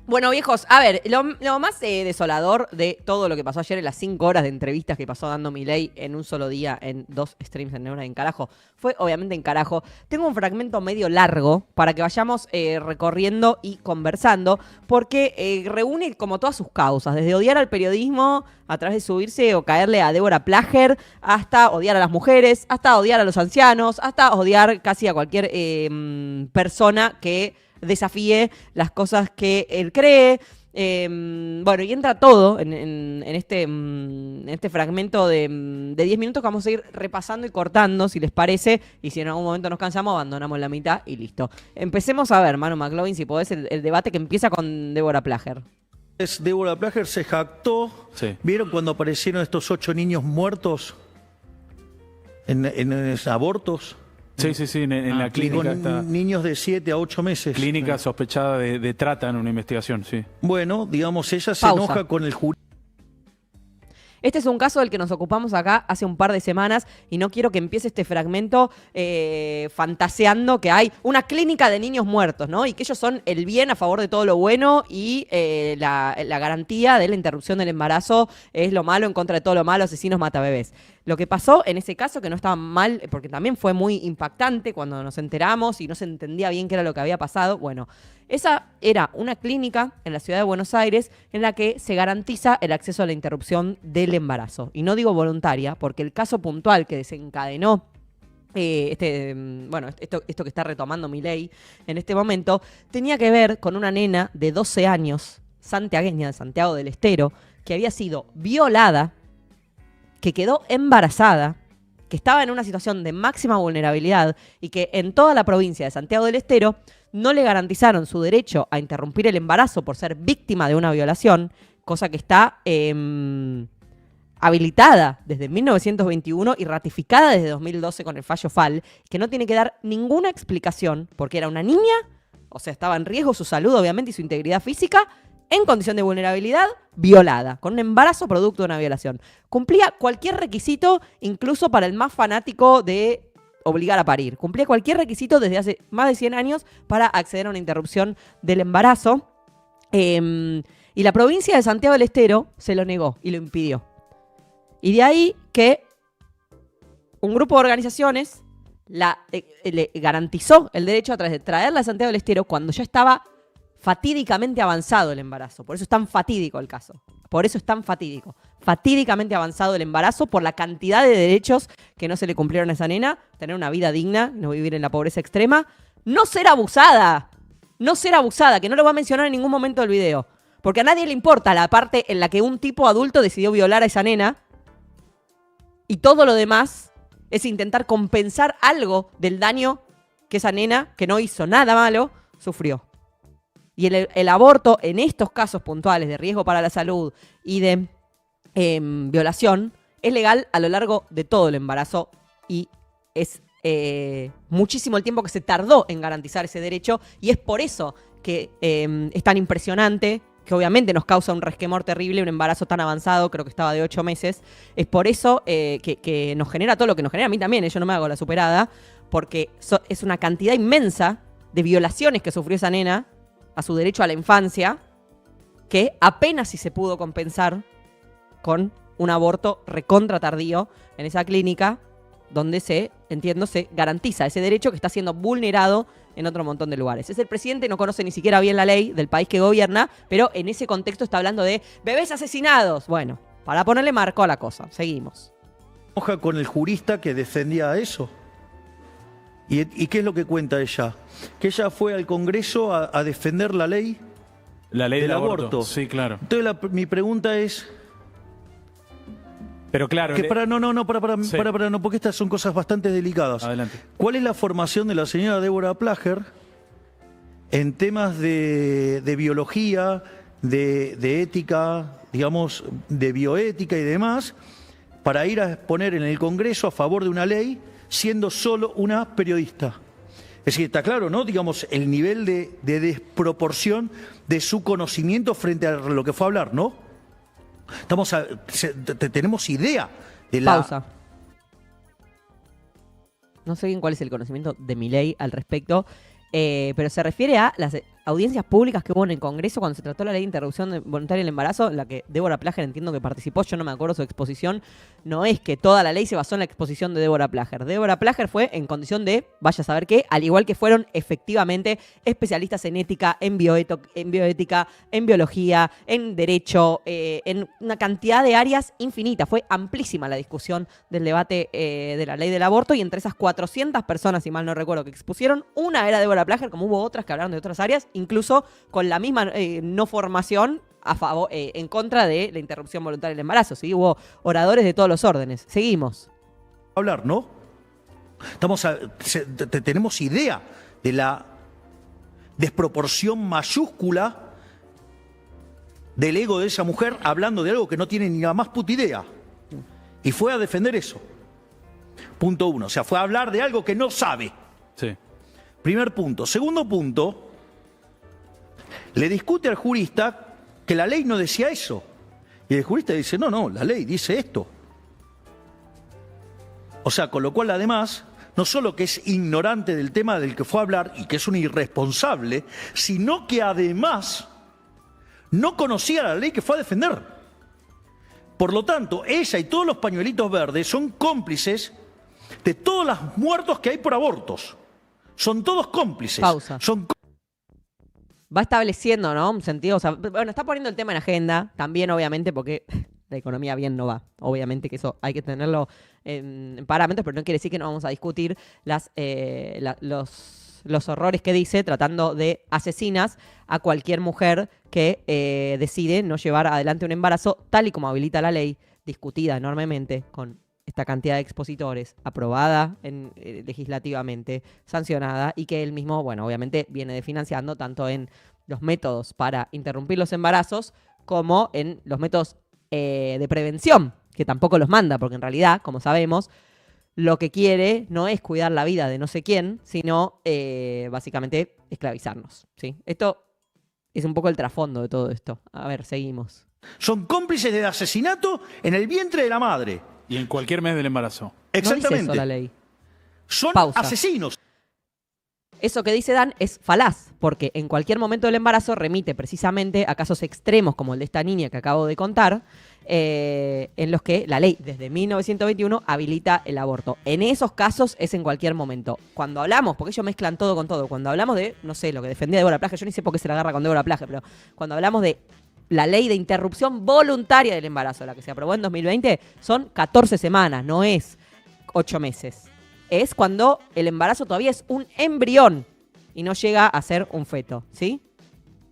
Bueno, viejos, a ver, lo más desolador de todo lo que pasó ayer en las 5 horas de entrevistas que pasó dando Milei en un solo día en 2 streams en Neura en carajo, fue obviamente en carajo. Tengo un fragmento medio largo para que vayamos recorriendo y conversando, porque reúne como todas sus causas, desde odiar al periodismo a través de subirse o caerle a Débora Plager, hasta odiar a las mujeres, hasta odiar a los ancianos, hasta odiar casi a cualquier persona que desafíe las cosas que él cree. Bueno, y entra todo en este fragmento de 10 minutos que vamos a ir repasando y cortando, si les parece, y si en algún momento nos cansamos, abandonamos la mitad y listo. Empecemos a ver, Manu McLovin, si podés, el debate que empieza con Débora Plager. Débora Plager se jactó. Sí. ¿Vieron cuando aparecieron estos 8 niños muertos en abortos? Sí, en la clínica. Con niños de 7 a 8 meses. Clínica sospechada de trata en una investigación, sí. Bueno, digamos, ella se Pausa. enoja con el jurista. Este es un caso del que nos ocupamos acá hace un par de semanas y no quiero que empiece este fragmento fantaseando que hay una clínica de niños muertos, ¿no? Y que ellos son el bien a favor de todo lo bueno y la garantía de la interrupción del embarazo es lo malo en contra de todo lo malo, asesinos, mata bebés. Lo que pasó en ese caso, que no estaba mal, porque también fue muy impactante cuando nos enteramos y no se entendía bien qué era lo que había pasado. Bueno, esa era una clínica en la ciudad de Buenos Aires en la que se garantiza el acceso a la interrupción del embarazo. Y no digo voluntaria, porque el caso puntual que desencadenó esto que está retomando Milei en este momento, tenía que ver con una nena de 12 años, santiagueña de Santiago del Estero, que había sido violada, que quedó embarazada, que estaba en una situación de máxima vulnerabilidad y que en toda la provincia de Santiago del Estero no le garantizaron su derecho a interrumpir el embarazo por ser víctima de una violación, cosa que está habilitada desde 1921 y ratificada desde 2012 con el fallo FAL, que no tiene que dar ninguna explicación porque era una niña, o sea, estaba en riesgo su salud, obviamente, y su integridad física, en condición de vulnerabilidad, violada, con un embarazo producto de una violación. Cumplía cualquier requisito, incluso para el más fanático de obligar a parir. Cumplía cualquier requisito desde hace más de 100 años para acceder a una interrupción del embarazo. Y la provincia de Santiago del Estero se lo negó y lo impidió. Y de ahí que un grupo de organizaciones le garantizó el derecho a través de traerla a Santiago del Estero cuando ya estaba fatídicamente avanzado el embarazo. Por eso es tan fatídico el caso. Por eso es tan fatídico. Fatídicamente avanzado el embarazo por la cantidad de derechos que no se le cumplieron a esa nena. Tener una vida digna, no vivir en la pobreza extrema. No ser abusada. No ser abusada, que no lo va a mencionar en ningún momento del video. Porque a nadie le importa la parte en la que un tipo adulto decidió violar a esa nena. Y todo lo demás es intentar compensar algo del daño que esa nena, que no hizo nada malo, sufrió. Y el aborto, en estos casos puntuales de riesgo para la salud y de violación, es legal a lo largo de todo el embarazo y es muchísimo el tiempo que se tardó en garantizar ese derecho y es por eso que es tan impresionante, que obviamente nos causa un resquemor terrible, un embarazo tan avanzado, creo que estaba de 8 meses. Es por eso que nos genera todo lo que nos genera a mí también, yo no me hago la superada, porque es una cantidad inmensa de violaciones que sufrió esa nena a su derecho a la infancia, que apenas si se pudo compensar con un aborto recontra tardío en esa clínica, donde se garantiza ese derecho que está siendo vulnerado en otro montón de lugares. Es el presidente, no conoce ni siquiera bien la ley del país que gobierna, pero en ese contexto está hablando de bebés asesinados. Bueno, para ponerle marco a la cosa. Seguimos. Enoja con el jurista que defendía eso. ¿Y qué es lo que cuenta ella? Que ella fue al Congreso a defender la ley. La ley del del aborto. Sí, claro. Entonces mi pregunta es... Pero claro... Que no, porque estas son cosas bastante delicadas. Adelante. ¿Cuál es la formación de la señora Débora Plager en temas de biología, de ética, digamos, de bioética y demás, para ir a exponer en el Congreso a favor de una ley siendo solo una periodista? Es decir, está claro, ¿no? Digamos, el nivel de desproporción de su conocimiento frente a lo que fue a hablar, ¿no? Tenemos idea de la... Pausa. No sé bien cuál es el conocimiento de Milei al respecto, pero se refiere a audiencias públicas que hubo en el Congreso cuando se trató la ley de interrupción voluntaria del embarazo, en la que Débora Plager entiendo que participó, yo no me acuerdo su exposición, no es que toda la ley se basó en la exposición de Débora Plager. Débora Plager fue en condición de, vaya a saber qué, al igual que fueron efectivamente especialistas en ética, en bioética, en biología, en derecho, en una cantidad de áreas infinitas. Fue amplísima la discusión del debate de la ley del aborto, y entre esas 400 personas, si mal no recuerdo, que expusieron, una era Débora Plager, como hubo otras que hablaron de otras áreas, incluso con la misma no formación a favor, en contra de la interrupción voluntaria del embarazo. ¿Sí? Hubo oradores de todos los órdenes. Seguimos. Hablar, ¿no? Tenemos idea de la desproporción mayúscula del ego de esa mujer hablando de algo que no tiene ni la más puta idea. Y fue a defender eso. Punto 1. O sea, fue a hablar de algo que no sabe. Sí. Primer punto. Segundo punto, le discute al jurista que la ley no decía eso. Y el jurista dice, no, la ley dice esto. O sea, con lo cual además, no solo que es ignorante del tema del que fue a hablar y que es un irresponsable, sino que además no conocía la ley que fue a defender. Por lo tanto, ella y todos los pañuelitos verdes son cómplices de todos los muertos que hay por abortos. Son todos cómplices. Pausa. Son Va estableciendo, ¿no? Un sentido, o sea, bueno, está poniendo el tema en agenda, también obviamente porque la economía bien no va. Obviamente que eso hay que tenerlo en parámetros, pero no quiere decir que no vamos a discutir los horrores que dice, tratando de asesinas a cualquier mujer que decide no llevar adelante un embarazo, tal y como habilita la ley, discutida enormemente con esta cantidad de expositores, aprobada legislativamente, sancionada, y que él mismo, bueno, obviamente viene financiando tanto en los métodos para interrumpir los embarazos como en los métodos de prevención, que tampoco los manda, porque en realidad, como sabemos, lo que quiere no es cuidar la vida de no sé quién, sino básicamente esclavizarnos, ¿sí? Esto es un poco el trasfondo de todo esto. A ver, seguimos. Son cómplices del asesinato en el vientre de la madre. Y en cualquier mes del embarazo. Exactamente. No dice eso la ley. Son Pausa. asesinos. Eso que dice Dan es falaz, porque en cualquier momento del embarazo remite precisamente a casos extremos como el de esta niña que acabo de contar, en los que la ley desde 1921 habilita el aborto. En esos casos es en cualquier momento. Cuando hablamos, porque ellos mezclan todo con todo, cuando hablamos de, no sé, lo que defendía Débora Plager, yo ni sé por qué se la agarra con Débora Plager, pero cuando hablamos de la ley de interrupción voluntaria del embarazo, la que se aprobó en 2020, son 14 semanas, no es 8 meses. Es cuando el embarazo todavía es un embrión y no llega a ser un feto, ¿sí?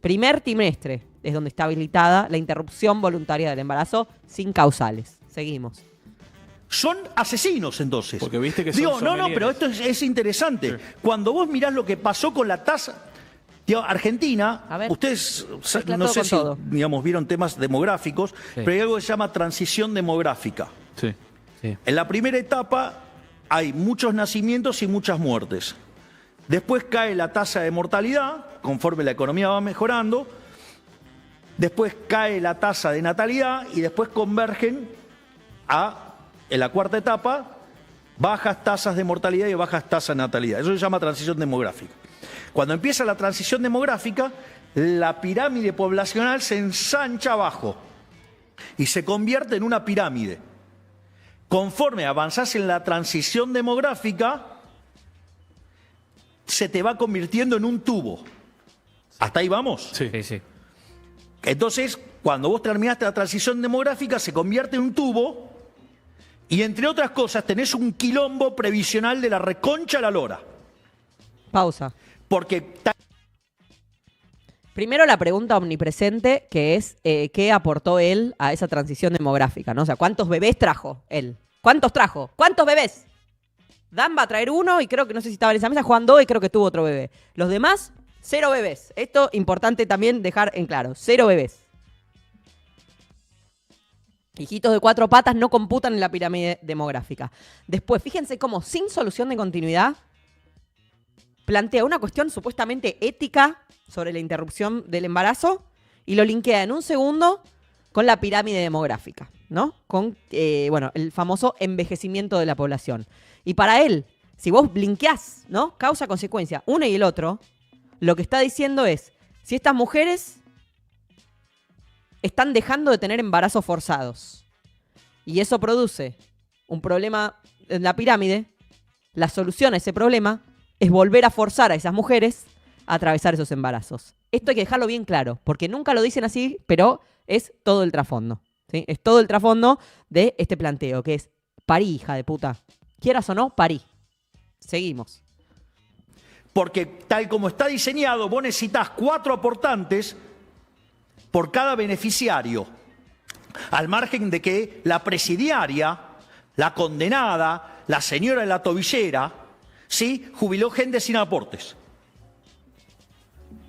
Primer trimestre es donde está habilitada la interrupción voluntaria del embarazo sin causales. Seguimos. Son asesinos, entonces. Porque viste que son Digo, no, sommeliers. pero esto es interesante. Sí. Cuando vos mirás lo que pasó con la tasa... Digo, Argentina, A ver, ustedes mezcla no todo sé con si todo. digamos, vieron temas demográficos, pero hay algo que se llama transición demográfica. Sí. En la primera etapa hay muchos nacimientos y muchas muertes. Después cae la tasa de mortalidad, conforme la economía va mejorando. Después cae la tasa de natalidad y después convergen en la cuarta etapa, bajas tasas de mortalidad y bajas tasas de natalidad. Eso se llama transición demográfica. Cuando empieza la transición demográfica, la pirámide poblacional se ensancha abajo y se convierte en una pirámide. Conforme avanzás en la transición demográfica, se te va convirtiendo en un tubo. ¿Hasta ahí vamos? Sí. Sí. Entonces, cuando vos terminaste la transición demográfica, se convierte en un tubo y, entre otras cosas, tenés un quilombo previsional de la reconcha a la lora. Pausa. Porque Primero la pregunta omnipresente, que es ¿qué aportó él a esa transición demográfica? ¿No? O sea, ¿cuántos bebés trajo él? ¿Cuántos trajo? ¿Cuántos bebés? Dan va a traer uno y creo que, no sé si estaba en esa mesa, Juan 2 y creo que tuvo otro bebé. Los demás, 0 bebés. Esto importante también dejar en claro, 0 bebés. Hijitos de 4 patas no computan en la pirámide demográfica. Después, fíjense cómo sin solución de continuidad plantea una cuestión supuestamente ética sobre la interrupción del embarazo y lo linkea en un segundo con la pirámide demográfica, ¿no? Con, el famoso envejecimiento de la población. Y para él, si vos linkeás, ¿no? Causa-consecuencia, uno y el otro, lo que está diciendo es si estas mujeres están dejando de tener embarazos forzados y eso produce un problema en la pirámide, la solución a ese problema es volver a forzar a esas mujeres a atravesar esos embarazos. Esto hay que dejarlo bien claro, porque nunca lo dicen así, pero es todo el trasfondo, ¿sí? Es todo el trasfondo de este planteo, que es parí, hija de puta. Quieras o no, parí. Seguimos. Porque tal como está diseñado, vos necesitas 4 aportantes por cada beneficiario. Al margen de que la presidiaria, la condenada, la señora de la tobillera, ¿sí?, jubiló gente sin aportes.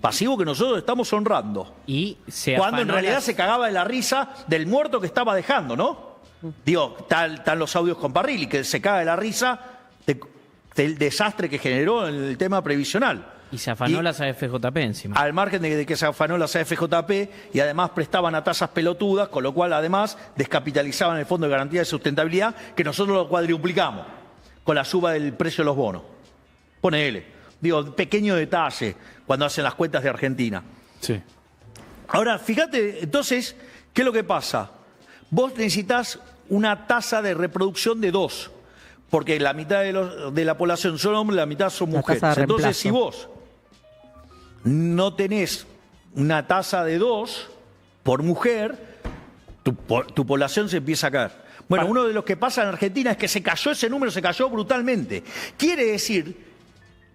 Pasivo que nosotros estamos honrando. Y cuando en realidad se cagaba de la risa del muerto que estaba dejando, ¿no? Digo, están los audios con Parrilli, que se caga de la risa del desastre que generó en el tema previsional. Y se afanó las AFJP encima. Al margen de que se afanó las AFJP y además prestaban a tasas pelotudas, con lo cual además descapitalizaban el Fondo de Garantía de Sustentabilidad, que nosotros lo cuadruplicamos con la suba del precio de los bonos. Ponele. Digo, pequeño detalle cuando hacen las cuentas de Argentina. Sí. Ahora, fíjate, entonces, ¿qué es lo que pasa? Vos necesitas una tasa de reproducción de 2, porque la mitad de la población son hombres, la mitad son mujeres. Entonces, si vos no tenés una tasa de 2 por mujer, tu población se empieza a caer. Bueno, uno de los que pasa en Argentina es que ese número se cayó brutalmente. Quiere decir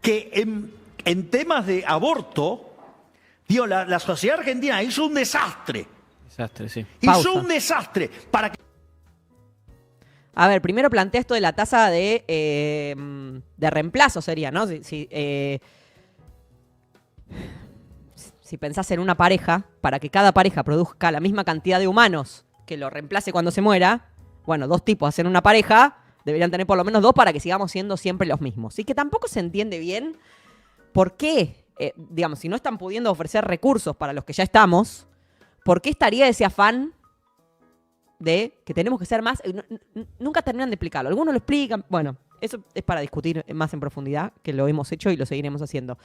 que en temas de aborto, digo, la sociedad argentina hizo un desastre. Desastre, sí. Hizo un desastre para que... A ver, primero plantea esto de la tasa de reemplazo sería, ¿no? Si pensás en una pareja, para que cada pareja produzca la misma cantidad de humanos que lo reemplace cuando se muera, bueno, 2 tipos hacen una pareja, deberían tener por lo menos 2 para que sigamos siendo siempre los mismos. Y que tampoco se entiende bien por qué, digamos, si no están pudiendo ofrecer recursos para los que ya estamos, ¿por qué estaría ese afán de que tenemos que ser más? Nunca terminan de explicarlo. Algunos lo explican. Bueno, eso es para discutir más en profundidad, que lo hemos hecho y lo seguiremos haciendo.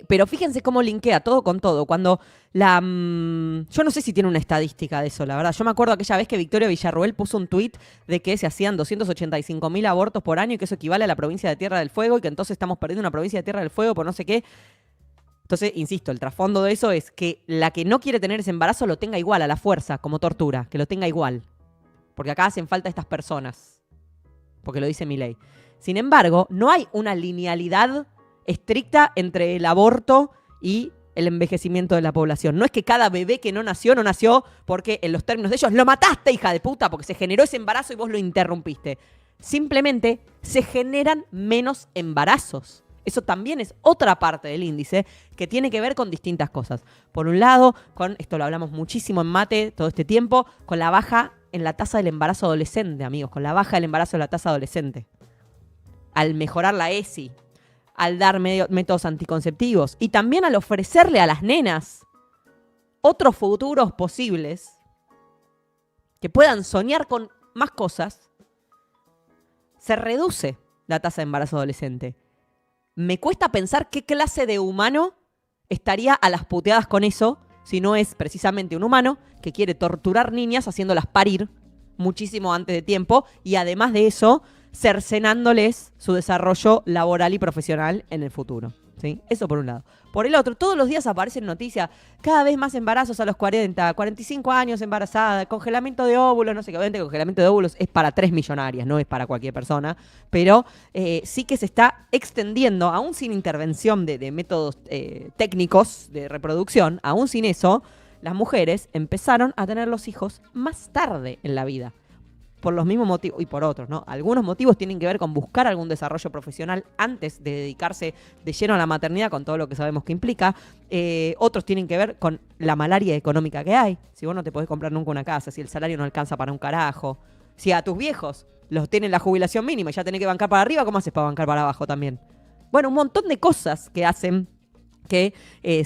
Pero fíjense cómo linkea todo con todo. Cuando yo no sé si tiene una estadística de eso, la verdad. Yo me acuerdo aquella vez que Victoria Villarruel puso un tuit de que se hacían 285.000 abortos por año y que eso equivale a la provincia de Tierra del Fuego y que entonces estamos perdiendo una provincia de Tierra del Fuego por no sé qué. Entonces, insisto, el trasfondo de eso es que la que no quiere tener ese embarazo lo tenga igual a la fuerza, como tortura, que lo tenga igual. Porque acá hacen falta estas personas. Porque lo dice mi ley. Sin embargo, no hay una linealidad estricta entre el aborto y el envejecimiento de la población. No es que cada bebé que no nació porque en los términos de ellos lo mataste, hija de puta, porque se generó ese embarazo y vos lo interrumpiste. Simplemente se generan menos embarazos. Eso también es otra parte del índice que tiene que ver con distintas cosas. Por un lado, esto lo hablamos muchísimo en mate todo este tiempo, con la baja en la tasa del embarazo adolescente, amigos, con la baja del embarazo de la tasa adolescente. Al mejorar la ESI, al dar métodos anticonceptivos y también al ofrecerle a las nenas otros futuros posibles que puedan soñar con más cosas, se reduce la tasa de embarazo adolescente. Me cuesta pensar qué clase de humano estaría a las puteadas con eso si no es precisamente un humano que quiere torturar niñas haciéndolas parir muchísimo antes de tiempo y además de eso cercenándoles su desarrollo laboral y profesional en el futuro, ¿sí? Eso por un lado. Por el otro, todos los días aparecen noticias, cada vez más embarazos a los 40, 45 años embarazada, congelamiento de óvulos, no sé qué, obviamente el congelamiento de óvulos es para 3 millonarias, no es para cualquier persona, pero sí que se está extendiendo, aún sin intervención de métodos técnicos de reproducción, aún sin eso, las mujeres empezaron a tener los hijos más tarde en la vida. Por los mismos motivos y por otros, ¿no? Algunos motivos tienen que ver con buscar algún desarrollo profesional antes de dedicarse de lleno a la maternidad con todo lo que sabemos que implica. Otros tienen que ver con la malaria económica que hay. Si vos no te podés comprar nunca una casa, si el salario no alcanza para un carajo, si a tus viejos los tienen la jubilación mínima y ya tenés que bancar para arriba, ¿cómo haces para bancar para abajo también? Bueno, un montón de cosas que hacen que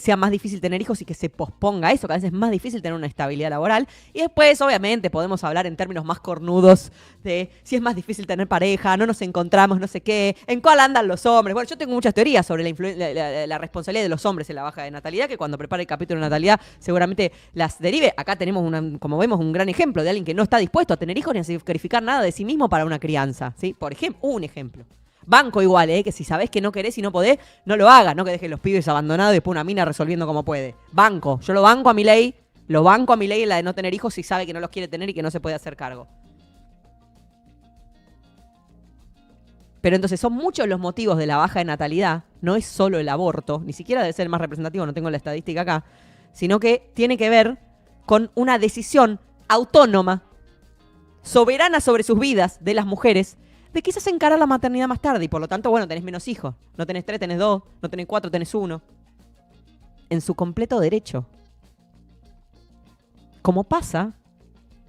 sea más difícil tener hijos y que se posponga eso, que a veces es más difícil tener una estabilidad laboral. Y después, obviamente, podemos hablar en términos más cornudos de si es más difícil tener pareja, no nos encontramos, no sé qué, en cuál andan los hombres. Bueno, yo tengo muchas teorías sobre la responsabilidad de los hombres en la baja de natalidad, que cuando prepare el capítulo de natalidad seguramente las derive. Acá tenemos, como vemos, un gran ejemplo de alguien que no está dispuesto a tener hijos ni a sacrificar nada de sí mismo para una crianza, ¿sí? Por ejemplo, un ejemplo. Banco igual, que si sabés que no querés y no podés, no lo hagas, no que dejes los pibes abandonados y después una mina resolviendo como puede. Banco, yo lo banco a Milei, en la de no tener hijos si sabe que no los quiere tener y que no se puede hacer cargo. Pero entonces son muchos los motivos de la baja de natalidad, no es solo el aborto, ni siquiera debe ser el más representativo, no tengo la estadística acá, sino que tiene que ver con una decisión autónoma, soberana sobre sus vidas de las mujeres, de quizás encarar la maternidad más tarde y por lo tanto, bueno, tenés menos hijos. No tenés 3, tenés 2, no tenés 4, tenés 1. En su completo derecho. Como pasa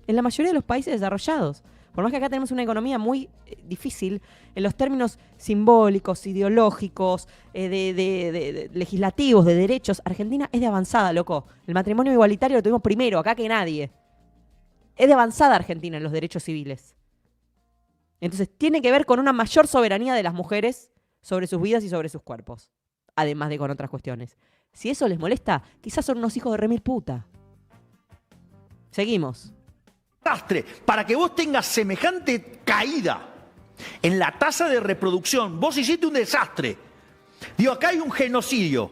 en la mayoría de los países desarrollados. Por más que acá tenemos una economía muy difícil, en los términos simbólicos, ideológicos, legislativos, de derechos, Argentina es de avanzada, loco. El matrimonio igualitario lo tuvimos primero, acá que nadie. Es de avanzada Argentina en los derechos civiles. Entonces, tiene que ver con una mayor soberanía de las mujeres sobre sus vidas y sobre sus cuerpos. Además de con otras cuestiones. Si eso les molesta, quizás son unos hijos de remil puta. Seguimos. Para que vos tengas semejante caída en la tasa de reproducción, vos hiciste un desastre. Digo, acá hay un genocidio.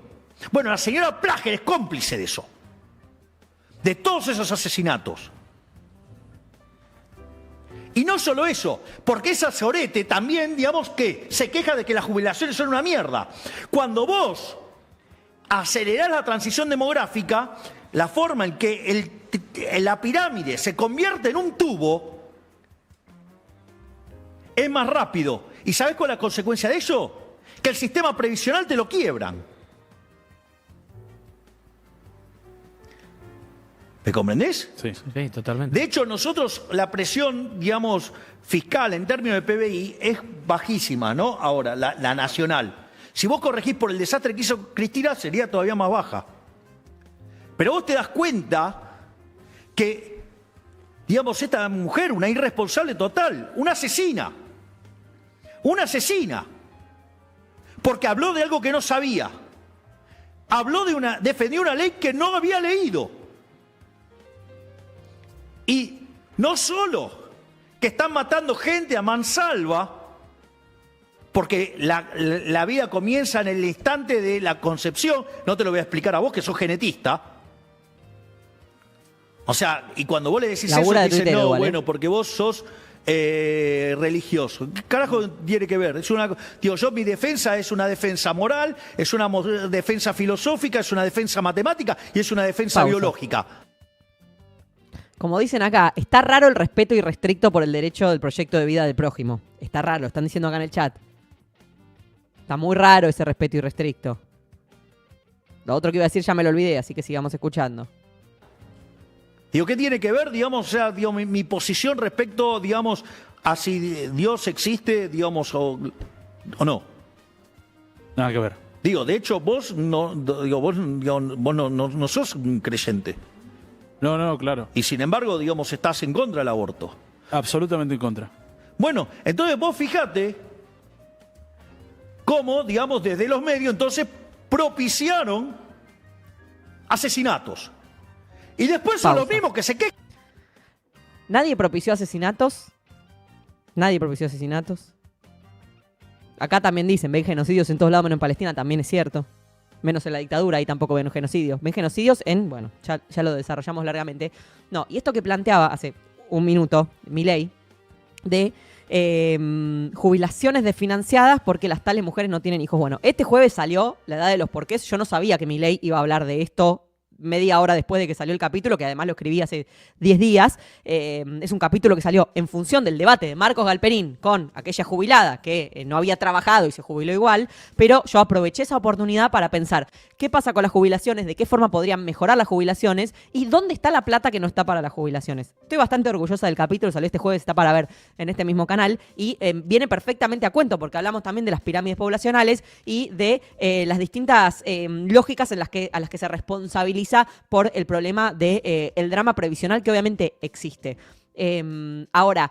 Bueno, la señora Plager es cómplice de eso. De todos esos asesinatos. Y no solo eso, porque esa sorete también, digamos que se queja de que las jubilaciones son una mierda. Cuando vos acelerás la transición demográfica, la forma en que la pirámide se convierte en un tubo es más rápido. ¿Y sabés cuál es la consecuencia de eso? Que el sistema previsional te lo quiebran. ¿Me comprendés? Sí. Sí, totalmente. De hecho, nosotros la presión, digamos, fiscal en términos de PBI es bajísima, ¿no? Ahora, la nacional. Si vos corregís por el desastre que hizo Cristina, sería todavía más baja. Pero vos te das cuenta que, digamos, esta mujer, una irresponsable total, una asesina, porque habló de algo que no sabía, defendió una ley que no había leído. Y no solo que están matando gente a mansalva, porque la vida comienza en el instante de la concepción, no te lo voy a explicar a vos que sos genetista. O sea, y cuando vos le decís Labura eso, te dicen, tuitero, no, igual, bueno, porque vos sos religioso. ¿Qué carajo tiene que ver? Mi defensa es una defensa moral, es una defensa filosófica, es una defensa matemática y es una defensa biológica. Como dicen acá, está raro el respeto irrestricto por el derecho del proyecto de vida del prójimo. Está raro, lo están diciendo acá en el chat. Está muy raro ese respeto irrestricto. Lo otro que iba a decir ya me lo olvidé, así que sigamos escuchando. Digo, ¿qué tiene que ver, digamos, o sea, digo, mi posición respecto, digamos, a si Dios existe, digamos, o no? Nada que ver. Digo, de hecho, vos no sos un creyente. No, claro. Y sin embargo, digamos, estás en contra del aborto. Absolutamente en contra. Bueno, entonces vos fíjate cómo, digamos, desde los medios entonces propiciaron asesinatos. Y después son los mismos que se quejan. Nadie propició asesinatos. Acá también dicen, ven genocidios en todos lados menos en Palestina, también es cierto. Menos en la dictadura, ahí tampoco ven genocidios. Ven genocidios en, bueno, ya lo desarrollamos largamente. No, y esto que planteaba hace un minuto Milei, de jubilaciones desfinanciadas porque las tales mujeres no tienen hijos. Bueno, este jueves salió la edad de los porqués. Yo no sabía que Milei iba a hablar de esto media hora después de que salió el capítulo, que además lo escribí hace 10 días. Es un capítulo que salió en función del debate de Marcos Galperín con aquella jubilada que no había trabajado y se jubiló igual, pero yo aproveché esa oportunidad para pensar qué pasa con las jubilaciones, de qué forma podrían mejorar las jubilaciones y dónde está la plata que no está para las jubilaciones. Estoy bastante orgullosa del capítulo, salió este jueves, está para ver en este mismo canal y viene perfectamente a cuento porque hablamos también de las pirámides poblacionales y de las distintas lógicas a las que se responsabiliza por el problema del drama previsional que obviamente existe. Ahora,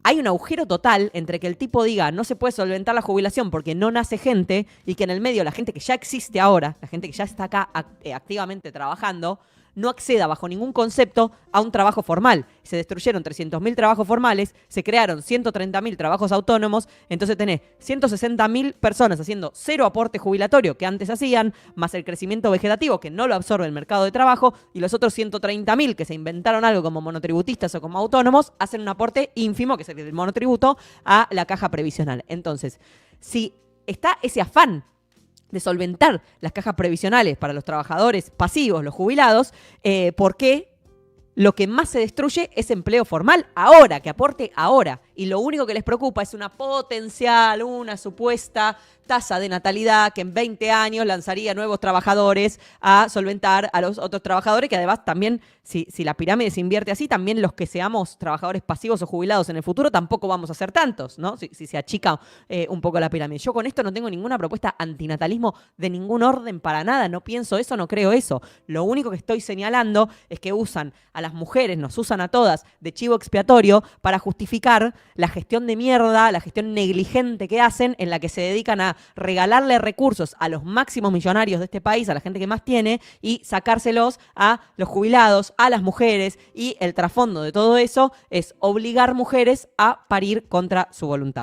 hay un agujero total entre que el tipo diga no se puede solventar la jubilación porque no nace gente y que en el medio la gente que ya existe ahora, la gente que ya está acá activamente trabajando, no acceda bajo ningún concepto a un trabajo formal. Se destruyeron 300.000 trabajos formales, se crearon 130.000 trabajos autónomos, entonces tenés 160.000 personas haciendo cero aporte jubilatorio que antes hacían, más el crecimiento vegetativo que no lo absorbe el mercado de trabajo, y los otros 130.000 que se inventaron algo como monotributistas o como autónomos, hacen un aporte ínfimo, que es el monotributo, a la caja previsional. Entonces, si está ese afán de solventar las cajas previsionales para los trabajadores pasivos, los jubilados, ¿por qué lo que más se destruye es empleo formal ahora, que aporte ahora? Y lo único que les preocupa es una potencial, una supuesta tasa de natalidad que en 20 años lanzaría nuevos trabajadores a solventar a los otros trabajadores, que además también, si la pirámide se invierte así, también los que seamos trabajadores pasivos o jubilados en el futuro tampoco vamos a ser tantos, ¿no? Si se achica un poco la pirámide. Yo con esto no tengo ninguna propuesta antinatalismo de ningún orden para nada, no pienso eso, no creo eso. Lo único que estoy señalando es que usan a las mujeres, nos usan a todas de chivo expiatorio para justificar la gestión de mierda, la gestión negligente que hacen, en la que se dedican a regalarle recursos a los máximos millonarios de este país, a la gente que más tiene, y sacárselos a los jubilados, a las mujeres, y el trasfondo de todo eso es obligar mujeres a parir contra su voluntad.